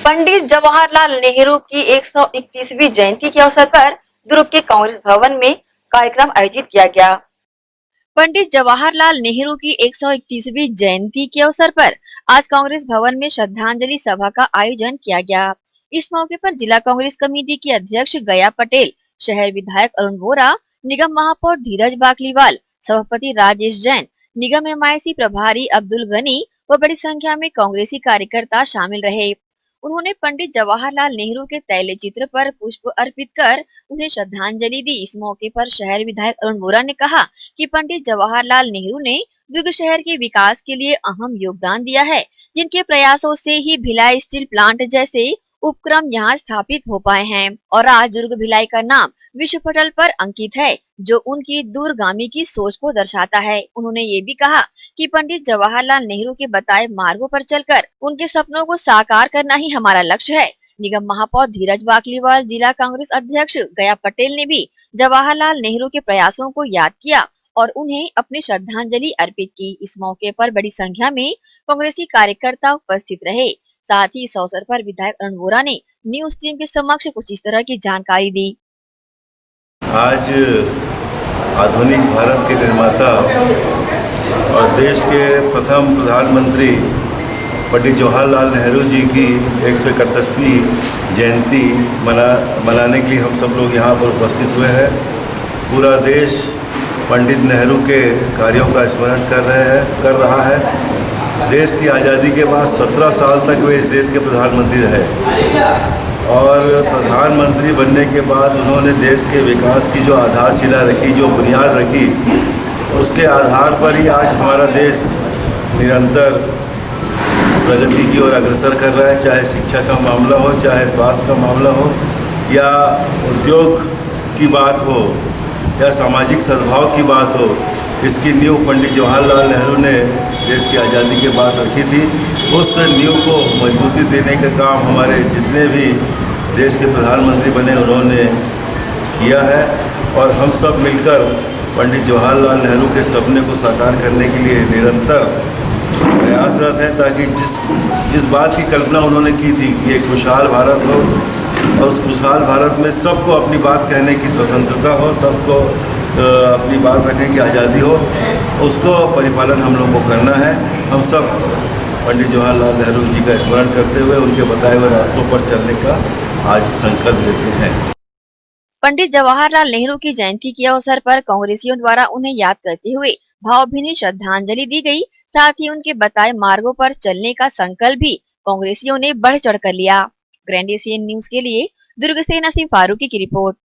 पंडित जवाहरलाल नेहरू की 131वीं जयंती के अवसर पर दुर्ग के कांग्रेस भवन में कार्यक्रम आयोजित किया गया। पंडित जवाहरलाल नेहरू की 131वीं जयंती के अवसर पर आज कांग्रेस भवन में श्रद्धांजलि सभा का आयोजन किया गया। इस मौके पर जिला कांग्रेस कमेटी की अध्यक्ष गया पटेल, शहर विधायक अरुण वोरा, निगम महापौर धीरज बाकलीवाल, सभापति राजेश जैन, निगम एमआईसी प्रभारी अब्दुल गनी व बड़ी संख्या में कांग्रेसी कार्यकर्ता शामिल रहे। उन्होंने पंडित जवाहरलाल नेहरू के तैल चित्र पर पुष्प अर्पित कर उन्हें श्रद्धांजलि दी। इस मौके पर शहर विधायक अरुण वोरा ने कहा कि पंडित जवाहरलाल नेहरू ने दुर्ग शहर के विकास के लिए अहम योगदान दिया है, जिनके प्रयासों से ही भिलाई स्टील प्लांट जैसे उपक्रम यहाँ स्थापित हो पाए हैं और आज दुर्ग भिलाई का नाम विश्व पटल पर अंकित है, जो उनकी दूरगामी की सोच को दर्शाता है। उन्होंने ये भी कहा कि पंडित जवाहरलाल नेहरू के बताए मार्गों पर चलकर उनके सपनों को साकार करना ही हमारा लक्ष्य है। निगम महापौर धीरज बाकलीवाल, जिला कांग्रेस अध्यक्ष गया पटेल ने भी जवाहरलाल नेहरू के प्रयासों को याद किया और उन्हें अपनी श्रद्धांजलि अर्पित की। इस मौके पर बड़ी संख्या में कांग्रेसी कार्यकर्ता उपस्थित रहे। साथ ही इस अवसर पर विधायक अरुण वोरा ने न्यूज टीम के समक्ष कुछ इस तरह की जानकारी दी। आज आधुनिक भारत के निर्माता और देश के प्रथम प्रधानमंत्री पंडित जवाहरलाल नेहरू जी की 131वीं जयंती मनाने के लिए हम सब लोग यहाँ पर उपस्थित हुए हैं। पूरा देश पंडित नेहरू के कार्यों का स्मरण कर रहा है। देश की आज़ादी के बाद 17 साल तक वे इस देश के प्रधानमंत्री रहे और प्रधानमंत्री बनने के बाद उन्होंने देश के विकास की जो आधारशिला रखी, जो बुनियाद रखी, उसके आधार पर ही आज हमारा देश निरंतर प्रगति की ओर अग्रसर कर रहा है। चाहे शिक्षा का मामला हो, चाहे स्वास्थ्य का मामला हो, या उद्योग की बात हो, या सामाजिक सद्भाव की बात हो, इसकी नींव पंडित जवाहरलाल नेहरू ने देश की आज़ादी के बाद रखी थी। उस नींव को मजबूती देने का काम हमारे जितने भी देश के प्रधानमंत्री बने उन्होंने किया है और हम सब मिलकर पंडित जवाहरलाल नेहरू के सपने को साकार करने के लिए निरंतर प्रयासरत हैं, ताकि जिस बात की कल्पना उन्होंने की थी कि एक खुशहाल भारत हो और उस खुशहाल भारत में सबको अपनी बात कहने की स्वतंत्रता हो, सबको अपनी बात रखने की आज़ादी हो, उसको परिपालन हम लोग को करना है। हम सब पंडित जवाहरलाल नेहरू जी का स्मरण करते हुए उनके बताए हुए रास्तों पर चलने का आज संकल्प लेते हैं। पंडित जवाहरलाल नेहरू की जयंती के अवसर पर कांग्रेसियों द्वारा उन्हें याद करते हुए भावभीनी श्रद्धांजलि दी गई। साथ ही उनके बताए मार्गों पर चलने का संकल्प भी कांग्रेसियों ने बढ़ चढ़ कर लिया। ग्रैंड एशियन न्यूज के लिए दुर्ग से नसीम फारूकी की रिपोर्ट।